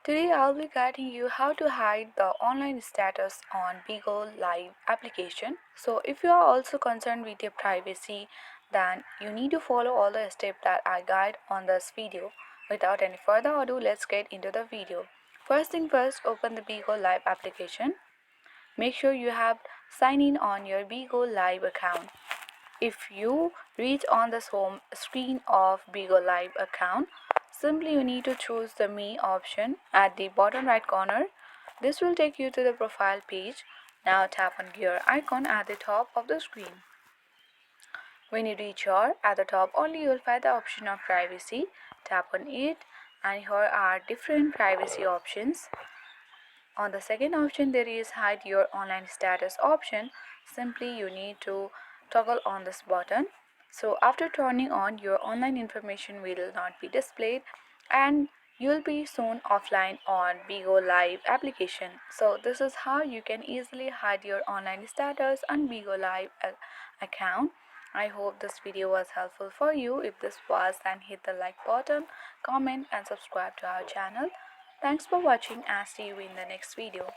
Today I'll be guiding you how to hide the online status on BIGO Live application. So if you are also concerned with your privacy, then you need to follow all the steps that I guide on this video. Without any further ado, let's get into the video. First thing first, open the BIGO Live application. Make sure you have signed in on your BIGO Live account. If you reach on this home screen of BIGO Live account, simply you need to choose the Me option at the bottom right corner. This will take you to the profile page. Now tap on gear icon at the top of the screen. When you reach here, at the top only you will find the option of privacy. Tap on it and here are different privacy options. On the second option there is hide your online status option. Simply you need to toggle on this button. So after turning on, your online information will not be displayed and you'll be soon offline on BIGO Live application. So this is how you can easily hide your online status on BIGO Live account. I hope this video was helpful for you. If this was, then hit the like button, comment and subscribe to our channel. Thanks for watching and see you in the next video.